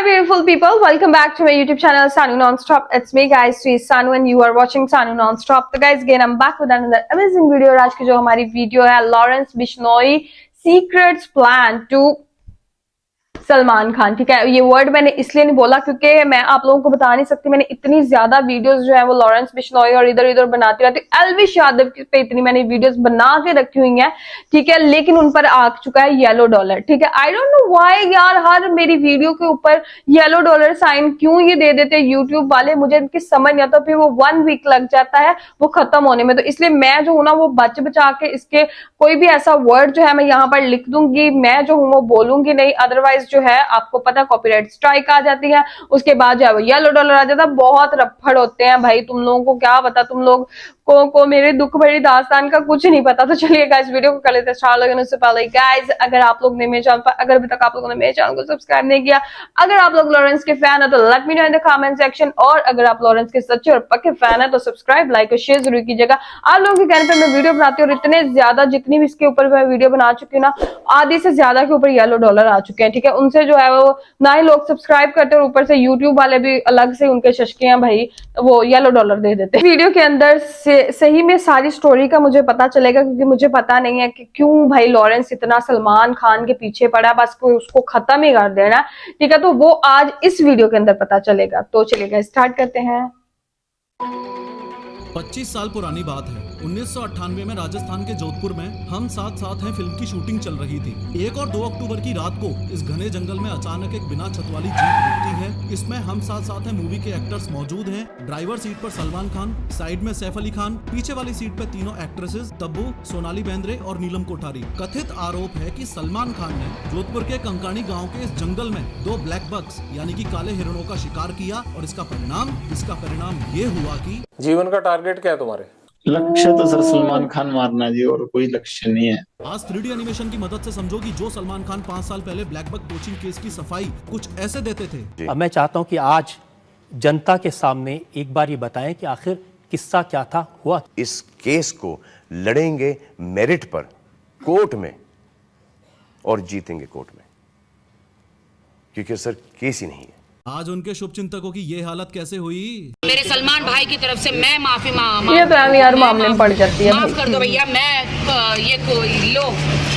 Hi beautiful people, welcome back to my YouTube channel Sanu Nonstop. It's me guys, Sri Sanu and you are watching Sanu Nonstop. तो guys again I'm back with another amazing video और आज की जो हमारी video है Lawrence Bishnoi secrets plan to Salman Khan. ठीक है, ये वर्ड मैंने इसलिए नहीं बोला क्योंकि मैं आप लोगों को बता नहीं सकती, मैंने इतनी ज्यादा वीडियोस जो है वो लॉरेंस बिश्नोई और इधर उधर बनाती रहती हूँ। एल्विश यादव पे इतनी मैंने वीडियोस बना के रखी हुई हैं, ठीक है, लेकिन उन पर आ चुका है येलो डॉलर। ठीक है, आई डोंट नो व्हाई यार, हर मेरी वीडियो के ऊपर येलो डॉलर साइन क्यों ये दे देते हैं यूट्यूब वाले, मुझे इनकी समझ नहीं आता। फिर वो 1 वीक लग जाता है वो खत्म होने में, तो इसलिए मैं जो हूं ना वो बच बचा के इसके कोई भी ऐसा वर्ड जो है मैं यहाँ पर लिख दूंगी, मैं जो हूँ वो बोलूंगी नहीं, अदरवाइज जो है आपको पता कॉपीराइट स्ट्राइक आ जाती है, उसके बाद जो है वो येलो डॉलर आ जाता है। बहुत रफ्फड़ होते हैं भाई, तुम लोगों को क्या पता, तुम लोग को मेरे दुख भरी दास्तान का कुछ नहीं पता। तो चलिए गाइस वीडियो को कर लेते हैं स्टार्ट। लगने से पहले गाइस अगर आप लोग ने मेरे चैनल पर अगर अभी तक आप लोगों ने मेरे चैनल को सब्सक्राइब नहीं किया, अगर आप लोग लॉरेंस के फैन है तो let me know in the comment section, और अगर आप लॉरेंस के सच्चे और पक्के फैन है तो सब्सक्राइब लाइक और शेयर जरूर कीजिएगा। आप लोगों के कहने पर मैं वीडियो बनाती हूँ और इतने ज्यादा जितनी भी इसके ऊपर मैं वीडियो बना चुकी हूँ ना, आधी से ज्यादा के ऊपर येलो डॉलर आ चुके हैं। ठीक है, उनसे जो है वो ना ही लोग सब्सक्राइब करते और ऊपर से यूट्यूब वाले भी अलग से उनके शशके हैं भाई, वो येलो डॉलर दे देते। वीडियो के अंदर सही में सारी स्टोरी का मुझे पता चलेगा, क्योंकि मुझे पता नहीं है कि क्यों भाई लॉरेंस इतना सलमान खान के पीछे पड़ा, बस कोई उसको खत्म ही कर देना। ठीक है, तो वो आज इस वीडियो के अंदर पता चलेगा। तो चलिएगा स्टार्ट करते हैं। 25 साल पुरानी बात है। 1998 में राजस्थान के जोधपुर में हम साथ साथ हैं फिल्म की शूटिंग चल रही थी। 1 और 2 अक्टूबर की रात को इस घने जंगल में अचानक एक बिना छत वाली जीप रुकती है। इसमें हम साथ साथ हैं मूवी के एक्टर्स मौजूद हैं। ड्राइवर सीट पर सलमान खान, साइड में सैफ अली खान, पीछे वाली सीट पे तीनों एक्ट्रेसेस तब्बू, सोनाली बेंद्रे और नीलम कोठारी। कथित आरोप है कि सलमान खान ने जोधपुर के कंकानी गाँव के इस जंगल में 2 ब्लैक बक्स यानी कि काले हिरणों का शिकार किया, और इसका परिणाम ये हुआ कि जीवन का टारगेट क्या है तुम्हारे? लक्ष्य तो सर सलमान खान मारना जी, और कोई लक्ष्य नहीं है। आज 3D एनिमेशन की मदद से समझो कि जो सलमान खान 5 साल पहले ब्लैक बक पोचिंग केस की सफाई कुछ ऐसे देते थे। अब मैं चाहता हूं कि आज जनता के सामने एक बार ये बताएं कि आखिर किस्सा क्या था, हुआ। इस केस को लड़ेंगे मेरिट पर कोर्ट में और जीतेंगे कोर्ट में, क्योंकि सर केस ही नहीं है। आज उनके शुभ चिंतकों की ये हालत कैसे हुई? मेरे सलमान भाई की तरफ से मैं माफी ये तो यार मामले में पड़ जाती है, माफ कर दो भैया। मैं ये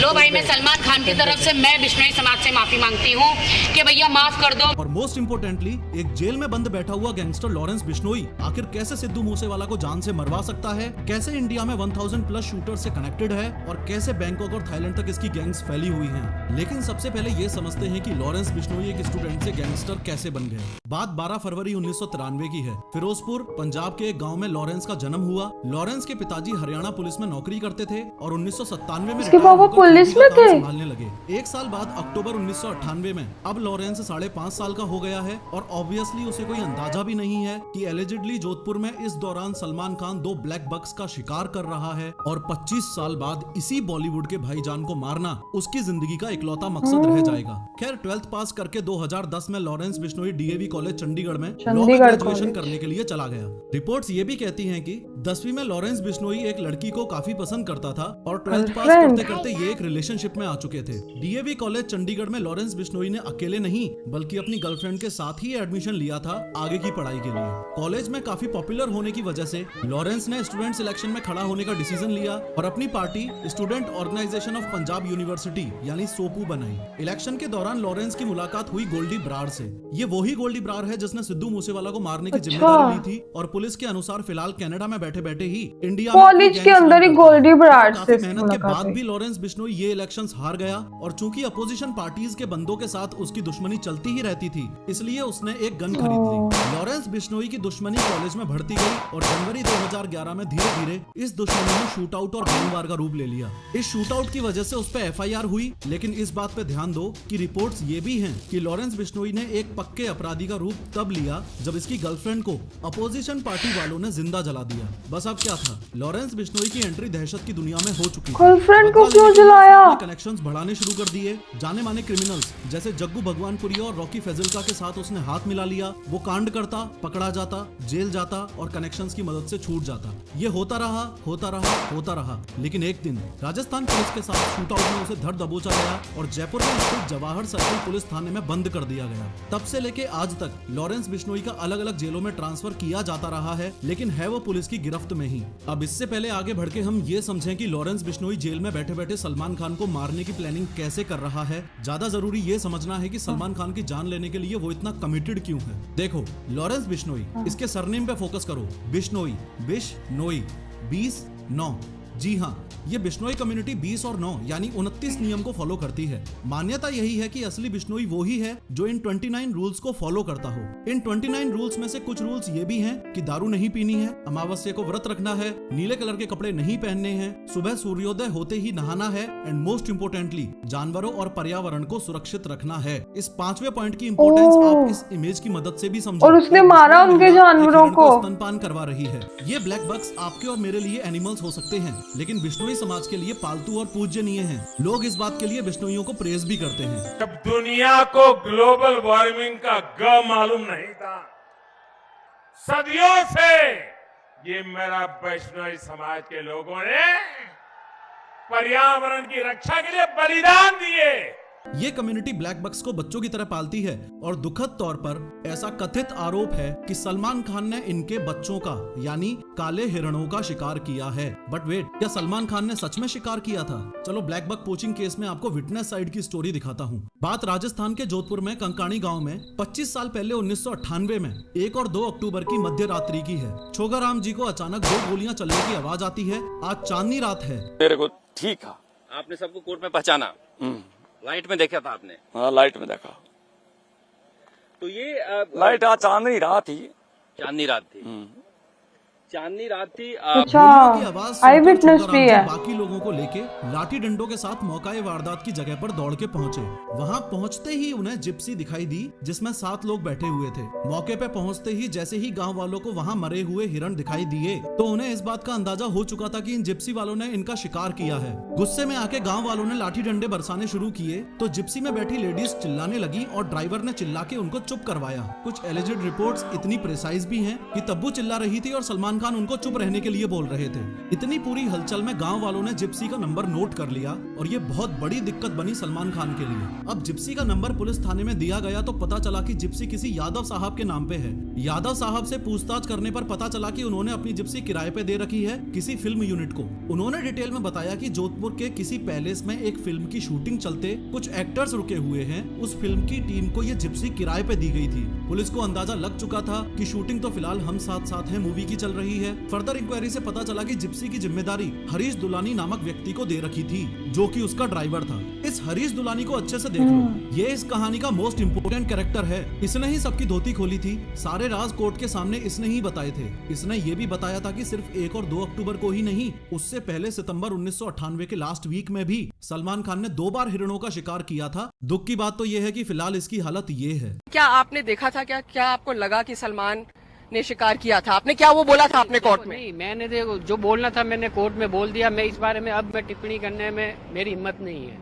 लो भाई, मैं सलमान खान की तरफ से मैं बिश्नोई समाज से माफी मांगती हूँ कि भैया माफ कर दो। और मोस्ट इम्पोर्टेंटली एक जेल में बंद बैठा हुआ गैंगस्टर लॉरेंस बिश्नोई आखिर कैसे सिद्धू मूसेवाला को जान से मरवा सकता है, कैसे इंडिया में 1000 प्लस शूटर से कनेक्टेड है, और कैसे बैंकॉक और थाईलैंड तक इसकी गैंग्स फैली हुई हैं। लेकिन सबसे पहले ये समझते हैं कि लॉरेंस बिश्नोई एक स्टूडेंट से गैंगस्टर कैसे बन गए। बात 12 फरवरी 1993 की है। फिरोजपुर पंजाब के एक गांव में लॉरेंस का जन्म हुआ। लॉरेंस के पिताजी हरियाणा पुलिस में नौकरी करते थे और 1997 में पुलिस में थे। संभालने लगे। 1 साल बाद अक्टूबर 1998 में अब लॉरेंस 5.5 साल का हो गया है, और ऑब्वियसली उसे कोई अंदाजा भी नहीं है कि एलिजिडली जोधपुर में इस दौरान सलमान खान 2 ब्लैक बक्स का शिकार कर रहा है, और 25 साल बाद इसी बॉलीवुड के भाईजान को मारना उसकी जिंदगी का इकलौता मकसद रह जाएगा। खैर 12th पास करके 2010 में Lawrence Bishnoi DAV college Chandigarh में लॉ में ग्रेजुएशन करने के लिए चला गया। रिपोर्ट्स ये भी कहती हैं कि 10वीं में लॉरेंस बिश्नोई एक लड़की को काफी पसंद करता था, और 12th पास करते करते ये एक रिलेशनशिप में आ चुके थे। डीएवी कॉलेज चंडीगढ़ में लॉरेंस बिश्नोई ने अकेले नहीं बल्कि अपनी गर्लफ्रेंड के साथ ही एडमिशन लिया था आगे की पढ़ाई के लिए। कॉलेज में काफी पॉपुलर होने की वजह से लॉरेंस ने स्टूडेंट सिलेक्शन में खड़ा होने का डिसीजन लिया और अपनी party student organisation of Punjab university यानी सोपू बनाई। इलेक्शन के दौरान लॉरेंस की मुलाकात हुई गोल्डी ब्रार से। ये वही गोल्डी ब्रार है जिसने सिद्धू मूसेवाला को मारने की जिम्मेदारी ली थी, और पुलिस के अनुसार फिलहाल कनाडा में बैठे बैठे ही इंडिया कॉलेज के अंदर ही गोल्डी ब्रार से मेहनत के बाद भी लॉरेंस बिश्नोई ये इलेक्शंस हार गया, और चूंकि अपोजिशन पार्टीज के बंदों के साथ उसकी दुश्मनी चलती ही रहती थी, इसलिए उसने एक गन खरीद ली। लॉरेंस बिश्नोई की दुश्मनी कॉलेज में बढ़ती गई, और जनवरी 2011 में धीरे धीरे इस दुश्मनी ने शूट आउट और गैंगवार का रूप ले लिया। इस शूट आउट की वजह से उस पर FIR हुई, लेकिन इस बात पे ध्यान दो कि रिपोर्ट्स ये भी हैं कि लॉरेंस बिश्नोई ने एक पक्के अपराधी का रूप तब लिया जब इसकी गर्लफ्रेंड को अपोजिशन पार्टी वालों ने जिंदा जला दिया। बस अब क्या था, लॉरेंस बिश्नोई की एंट्री दहशत की दुनिया में हो चुकी थी। गर्लफ्रेंड को क्यों जलाया? कनेक्शंस बढ़ाने शुरू कर दिए। जाने माने क्रिमिनल्स जैसे जग्गू भगवानपुरी और रॉकी फैजलका के साथ उसने हाथ मिला लिया। वो कांड करता, पकड़ा जाता, जेल जाता और कनेक्शंस की मदद से छूट जाता। ये होता रहा। लेकिन एक दिन राजस्थान पुलिस के साथ शूटआउट में उसे धर दबोचा गया और जयपुर में स्थित जवाहर सर्किल पुलिस थाने में बंद कर दिया गया। तब से लेके आज तक लॉरेंस बिश्नोई का अलग अलग जेलों में ट्रांसफर किया जाता रहा है, लेकिन है वो पुलिस की गिरफ्त में ही। अब इससे पहले आगे बढ़ के हम ये समझें कि लॉरेंस बिश्नोई जेल में बैठे बैठे सलमान खान को मारने की प्लानिंग कैसे कर रहा है। ज्यादा जरूरी ये समझना है कि सलमान खान की जान लेने के लिए वो इतना कमिटेड क्यों है। देखो, लॉरेंस बिश्नोई, इसके सरनेम पे फोकस करो। बिश्नोई, 20-9। जी हाँ, ये बिश्नोई कम्युनिटी 20 और 9 यानी 29 नियम को फॉलो करती है। मान्यता यही है कि असली बिश्नोई वो ही है जो इन 29 रूल्स को फॉलो करता हो। इन 29 रूल्स में से कुछ रूल्स ये भी हैं कि दारू नहीं पीनी है, अमावस्या को व्रत रखना है, नीले कलर के कपड़े नहीं पहनने हैं, सुबह सूर्योदय होते ही नहाना है एंड मोस्ट इम्पोर्टेंटली जानवरों और पर्यावरण को सुरक्षित रखना है। इस 5वें पॉइंट की इम्पोर्टेंस आप इस इमेज की मदद से भी समझो। और उसने मारा उनके जानवरों को। स्तनपान करवा रही है। ये ब्लैक बक्स आपके और मेरे लिए एनिमल्स हो सकते हैं, लेकिन बिश्नोई समाज के लिए पालतू और पूज्यनीय हैं। लोग इस बात के लिए बिश्नोइयों को प्रेज भी करते हैं। जब दुनिया को ग्लोबल वार्मिंग का ग मालूम नहीं था, सदियों से ये मेरा बिश्नोई समाज के लोगों ने पर्यावरण की रक्षा के लिए बलिदान दिए। ये कम्युनिटी ब्लैक बक्स को बच्चों की तरह पालती है और दुखद तौर पर ऐसा कथित आरोप है कि सलमान खान ने इनके बच्चों का यानी काले हिरणों का शिकार किया है। बट वेट, क्या सलमान खान ने सच में शिकार किया था? चलो ब्लैक बक पोचिंग केस में आपको विटनेस साइड की स्टोरी दिखाता हूँ। बात राजस्थान के जोधपुर में कंकाणी गाँव में 25 साल पहले 1998 में 1 और 2 अक्टूबर की मध्य रात्रि की है। छोगाराम जी को अचानक 2 गोलियां चलने की आवाज आती है। आज चांदनी रात है। मेरे को ठीक है। आपने सबको कोर्ट में पहचाना? लाइट में देखा था आपने? हाँ, लाइट में देखा। तो ये लाइट आज चांदनी रात थी। चांदनी रात थी। चांदनी रात थी। अच्छा, गोलियों की आवाज सुनकर आई विटनेस छोगाराम भी जी है। बाकी लोगों को लेके लाठी डंडों के साथ मौकाए वारदात की जगह पर दौड़ के पहुंचे। वहां पहुंचते ही उन्हें जिप्सी दिखाई दी जिसमें 7 लोग बैठे हुए थे। मौके पे पहुंचते ही जैसे ही गांव वालों को वहां मरे हुए हिरण दिखाई दिए तो उन्हें इस बात का अंदाजा हो चुका था कि इन जिप्सी वालों ने इनका शिकार किया है। गुस्से में आके गाँव वालों ने लाठी डंडे बरसाने शुरू किए तो जिप्सी में बैठी लेडीज चिल्लाने लगी और ड्राइवर ने चिल्ला के उनको चुप करवाया। कुछ एलिजेड रिपोर्ट्स इतनी प्रिसाइज भी हैं कि तब्बू चिल्ला रही थी और सलमान खान उनको चुप रहने के लिए बोल रहे थे। इतनी पूरी हलचल में गांव वालों ने जिप्सी का नंबर नोट कर लिया और ये बहुत बड़ी दिक्कत बनी सलमान खान के लिए। अब जिप्सी का नंबर पुलिस थाने में दिया गया तो पता चला कि जिप्सी किसी यादव साहब के नाम पे है। यादव साहब से पूछताछ करने पर पता चला कि उन्होंने अपनी जिप्सी किराए पे दे रखी है किसी फिल्म यूनिट को। उन्होंने डिटेल में बताया कि जोधपुर के किसी पैलेस में एक फिल्म की शूटिंग चलते कुछ एक्टर्स रुके हुए हैं। उस फिल्म की टीम को ये जिप्सी किराए पे दी गई थी। पुलिस को अंदाजा लग चुका था कि शूटिंग तो फिलहाल हम साथ साथ हैं मूवी की चल रही है। फर्दर इंक्वायरी से पता चला कि जिप्सी की जिम्मेदारी हरीश दुलानी नामक व्यक्ति को दे रखी थी जो कि उसका ड्राइवर था। इस हरीश दुलानी को अच्छे से देख लो, ये इस कहानी का मोस्ट इम्पोर्टेंट कैरेक्टर है। इसने ही सबकी धोती खोली थी। सारे राज कोर्ट के सामने इसने ही बताए थे। इसने ये भी बताया था कि सिर्फ 1 और 2 अक्टूबर को ही नहीं, उससे पहले सितंबर 1998 के लास्ट वीक में भी सलमान खान ने 2 बार हिरणों का शिकार किया था। दुख की बात तो ये है कि फिलहाल इसकी हालत ये है। क्या आपने देखा था? क्या आपको लगा कि सलमान ने शिकार किया था? आपने क्या वो बोला था अपने कोर्ट में? नहीं, मैंने देखो जो बोलना था मैंने कोर्ट में बोल दिया। मैं इस बारे में अब मैं टिप्पणी करने में मेरी हिम्मत नहीं है।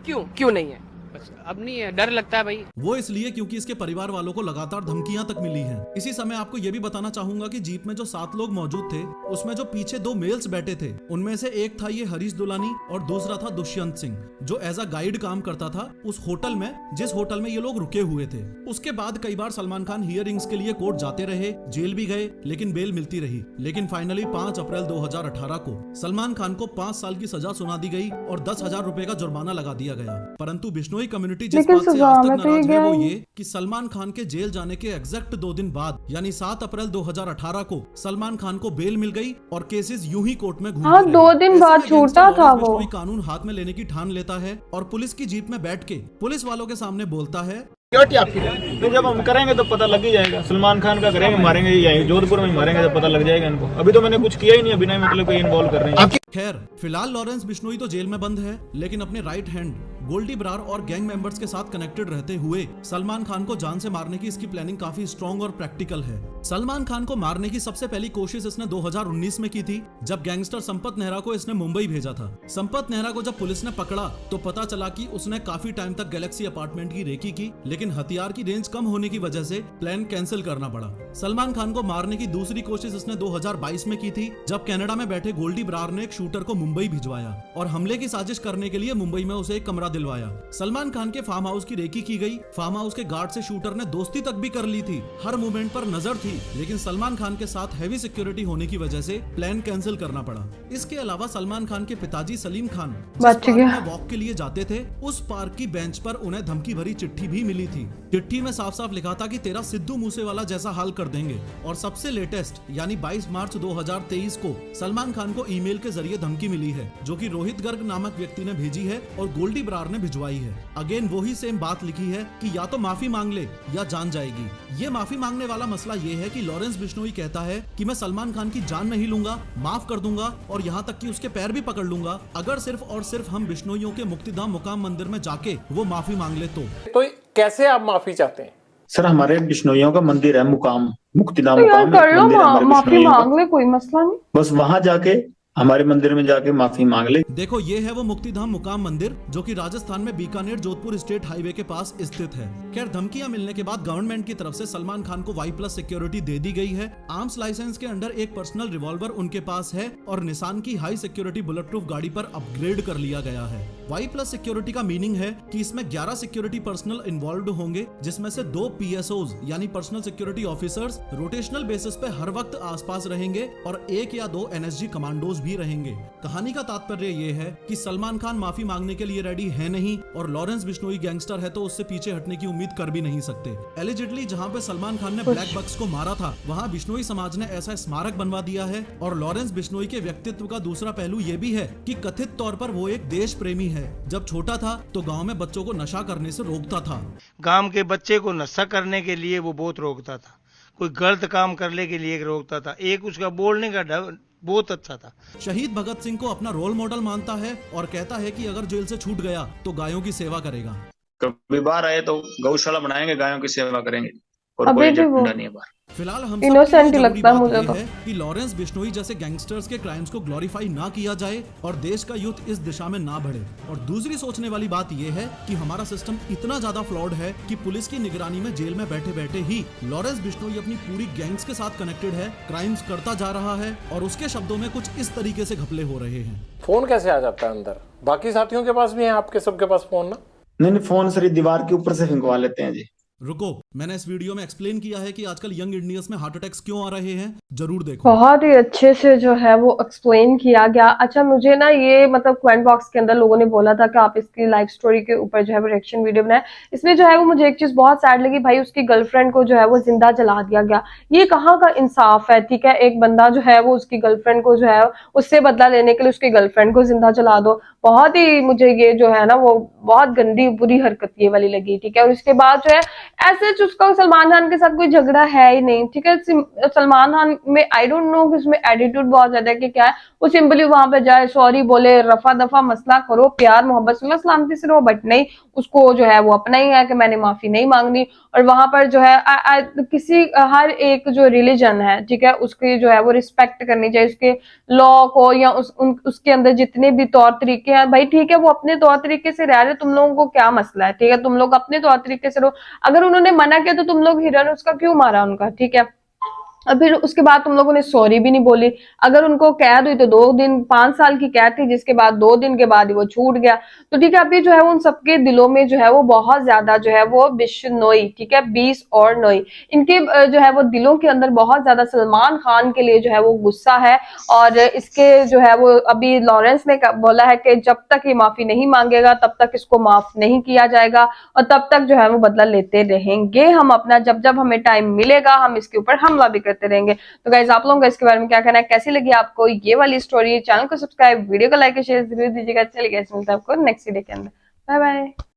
क्यों नहीं है? बस अब नहीं है, डर लगता है भाई। वो इसलिए क्योंकि इसके परिवार वालों को लगातार धमकियां तक मिली हैं। इसी समय आपको ये भी बताना चाहूंगा कि जीप में जो 7 लोग मौजूद थे उसमें जो पीछे 2 मेल्स बैठे थे उनमें से एक था ये हरीश दुलानी और दूसरा था दुष्यंत सिंह जो एज अ गाइड काम करता था उस होटल में जिस होटल में ये लोग रुके हुए थे। उसके बाद कई बार सलमान खान हियरिंग्स के लिए कोर्ट जाते रहे, जेल भी गए, लेकिन बेल मिलती रही। लेकिन फाइनली 5 अप्रैल 2018 को सलमान खान को 5 साल की सजा सुना दी गई और 10,000 रुपए का जुर्माना लगा दिया गया। परंतु बिश्नोई कम्युनिटी जिस बात से आज तक नाराज है वो ये कि सलमान खान के जेल जाने के एग्जैक्ट 2 दिन बाद यानी 7 अप्रैल 2018 को सलमान खान को बेल मिल गई और केसेस यूं ही कोर्ट में घूमते रहे। 2 दिन बाद छूटा था वो। कानून हाथ में लेने की ठान लेता है और पुलिस की जीप में बैठ के पुलिस वालों के सामने बोलता है आपकी तो जब हम करेंगे तो पता लग ही जाएगा। सलमान खान का करेंगे, मारेंगे, यही जोधपुर में ही मारेंगे तो पता लग जाएगा इनको। अभी तो मैंने कुछ किया ही नहीं, बिना मतलब कोई इन्वॉल्व कर रहे हैं। खैर फिलहाल लॉरेंस बिश्नोई तो जेल में बंद है, लेकिन अपने राइट हैंड गोल्डी ब्रार और गैंग मेंबर्स के साथ कनेक्टेड रहते हुए सलमान खान को जान से मारने की इसकी प्लानिंग काफी स्ट्रॉन्ग और प्रैक्टिकल है। सलमान खान को मारने की सबसे पहली कोशिश इसने 2019 में की थी, जब गैंगस्टर संपत नेहरा को इसने मुंबई भेजा था। संपत नेहरा को जब पुलिस ने पकड़ा तो पता चला कि उसने काफी टाइम तक गैलेक्सी अपार्टमेंट की रेकी की, लेकिन हथियार की रेंज कम होने की वजह से प्लान कैंसिल करना पड़ा। सलमान खान को मारने की दूसरी कोशिश इसने 2022 में की थी, जब कनाडा में बैठे गोल्डी ब्रार ने एक शूटर को मुंबई भिजवाया और हमले की साजिश करने के लिए मुंबई में उसे एक कमरा दिलवाया। सलमान खान के फार्म हाउस की रेकी की गई। फार्म हाउस के गार्ड से शूटर ने दोस्ती तक भी कर ली थी, हर मूवमेंट पर नजर थी, लेकिन सलमान खान के साथ हैवी सिक्योरिटी होने की वजह से प्लान कैंसिल करना पड़ा। इसके अलावा सलमान खान के पिताजी सलीम खान जिस पार्क में वॉक के लिए जाते थे, उस पार्क की बेंच पर उन्हें धमकी भरी चिट्ठी भी मिली थी। चिट्ठी में साफ साफ लिखा था कि तेरा सिद्धू मूसेवाला जैसा हाल कर देंगे। और सबसे लेटेस्ट यानी 22 मार्च 2023 को सलमान खान को ईमेल के जरिए धमकी मिली है, जो कि रोहित गर्ग नामक व्यक्ति ने भेजी है और गोल्डी ब्रार ने भिजवाई है। अगेन वही सेम बात लिखी है कि या तो माफी मांग ले या जान जाएगी। ये माफी मांगने वाला मसला ये है कि लॉरेंस बिश्नोई कहता है कि मैं सलमान खान की जान नहीं लूंगा, माफ कर दूंगा और यहाँ तक कि उसके पैर भी पकड़ लूंगा, अगर सिर्फ और सिर्फ हम बिश्नोइयों के मुक्तिधाम मुकाम मंदिर में जाके वो माफी मांग ले तो कैसे आप माफी चाहते हैं? सर हमारे बिश्नोइयों का मंदिर है मुकाम, मुक्तिधाम तो मुकाम कर लो, मंदिर है हमारे माफी बिश्नोइयों का। मांग ले, कोई मसला नहीं। बस वहां जाके हमारे मंदिर में जाके माफी मांग ले। देखो ये है वो मुक्तिधाम मुकाम मंदिर, जो कि राजस्थान में बीकानेर जोधपुर स्टेट हाईवे के पास स्थित है। खैर धमकियां मिलने के बाद गवर्नमेंट की तरफ से सलमान खान को Y+ सिक्योरिटी दे दी गई है। आर्म्स लाइसेंस के अंडर एक पर्सनल रिवॉल्वर उनके पास है और निसान की हाई सिक्योरिटी बुलेट प्रूफ गाड़ी पर अपग्रेड कर लिया गया है। Y+ सिक्योरिटी का मीनिंग है कि इसमें 11 सिक्योरिटी पर्सनल इन्वॉल्व होंगे, जिसमें से 2 PSOs यानी personal security officers rotational basis पे हर वक्त आसपास रहेंगे और 1 या 2 NSG कमांडोज भी रहेंगे। कहानी का तात्पर्य ये है कि सलमान खान माफी मांगने के लिए रेडी है नहीं और लॉरेंस बिश्नोई गैंगस्टर है तो उससे पीछे हटने की उम्मीद कर भी नहीं सकते। एलिजिडली जहां पे सलमान खान ने ब्लैक बक्स को मारा था, वहां बिश्नोई समाज ने ऐसा स्मारक बनवा दिया है। और लॉरेंस बिश्नोई के व्यक्तित्व का दूसरा पहलू ये भी है कि कथित तौर पर वो एक देश प्रेमी है। जब छोटा था तो गाँव में बच्चों को नशा करने से रोकता था। गांव के बच्चे को नशा करने के लिए वो बहुत रोकता था, कोई गलत काम करने के लिए रोकता था। एक उसका बोलने का ढंग बहुत अच्छा था। शहीद भगत सिंह को अपना रोल मॉडल मानता है और कहता है कि अगर जेल से छूट गया तो गायों की सेवा करेगा। कभी बाहर आए तो गौशाला बनाएंगे, गायों की सेवा करेंगे और कोई एजेंडा नहीं है बाहर। फिलहाल हम इनोसेंट लगता है मुझे तो है कि लॉरेंस बिश्नोई जैसे गैंगस्टर्स के क्राइम्स को ग्लोरीफाई ना किया जाए और देश का यूथ इस दिशा में ना बढ़े। और दूसरी सोचने वाली बात यह है कि हमारा सिस्टम इतना ज्यादा फ्लॉड है कि पुलिस की निगरानी में जेल में बैठे बैठे ही लॉरेंस बिश्नोई अपनी पूरी गैंग्स के साथ कनेक्टेड है, क्राइम्स करता जा रहा है और उसके शब्दों में कुछ इस तरीके से घपले हो रहे हैं। फोन कैसे आ जाता है अंदर? बाकी साथियों के पास भी है, आपके सबके पास फोन ना? नहीं, फोन सर दीवार के ऊपर से फिंकवा लेते हैं जी। रुको, मैंने इस वीडियो में एक्सप्लेन किया है कि आजकल यंग इंडियंस में हार्ट अटैक्स क्यों आ रहे हैं, जरूर देखो। बहुत ही अच्छे से जो है वो एक्सप्लेन किया गया। अच्छा मुझे ना ये मतलब कमेंट बॉक्स के अंदर लोगों ने बोला था कि आप इसकी लाइफ स्टोरी के ऊपर जो है वो रिएक्शन वीडियो बनाए। इसमें जो है वो मुझे एक चीज बहुत सैड लगी, भाई उसकी गर्लफ्रेंड को जो है वो जिंदा जला दिया गया। ये कहाँ का इंसाफ है? ठीक है, एक बंदा जो है वो उसकी गर्लफ्रेंड को जो है उससे बदला लेने के लिए उसकी गर्लफ्रेंड को जिंदा जला दो। बहुत ही मुझे ये जो है ना वो बहुत गंदी बुरी हरकत ये वाली लगी। ठीक है, और उसके बाद जो है ऐसे उसका सलमान खान के साथ कोई झगड़ा है ही नहीं। ठीक है, सलमान खान में आई डोंट नो कि उसमें एटीट्यूड बहुत ज्यादा है कि क्या है, वो सिंपली वहां पे जाए, सॉरी बोले, रफा दफा मसला करो, प्यार मोहब्बत सुलह सलामती से रहो, बट नहीं, उसको जो है वो अपना ही है कि मैंने माफी नहीं मांगनी। और वहां पर जो है किसी हर एक जो रिलीजन है, ठीक है, उसकी जो है वो रिस्पेक्ट करनी चाहिए, उसके लॉ को या उसके अंदर जितने भी तौर तरीके हैं। भाई ठीक है, वो अपने तौर तरीके से रह रहे, तुम लोगों को क्या मसला है? ठीक है, तुम लोग अपने तौर तरीके से रहो। अगर उन्होंने मना किया तो तुम लोग हिरन उसका क्यों मारा उनका? ठीक है, और फिर उसके बाद तुम लोगों ने सॉरी भी नहीं बोली। अगर उनको कैद हुई तो 2 दिन 5 साल की कैद थी, जिसके बाद 2 दिन के बाद ही वो छूट गया। तो ठीक है, अभी जो है उन सबके दिलों में जो है वो बहुत ज्यादा जो है वो बिश्नोई, ठीक है, 20 और नोई, इनके जो है वो दिलों के अंदर बहुत ज्यादा सलमान खान के लिए जो है वो गुस्सा है। और इसके जो है वो अभी लॉरेंस ने बोला है कि जब तक ये माफी नहीं मांगेगा तब तक इसको माफ नहीं किया जाएगा और तब तक जो है वो बदला लेते रहेंगे। हम अपना जब हमें टाइम मिलेगा हम इसके ऊपर हमला भी रहेंगे। तो गाइस आप लोगों का इसके बारे में क्या कहना है? कैसी लगी आपको ये वाली स्टोरी? चैनल को सब्सक्राइब, वीडियो को लाइक और शेयर जरूर दीजिएगा। चलिए गाइस मिलते हैं आपको नेक्स्ट वीडियो के अंदर। Bye bye.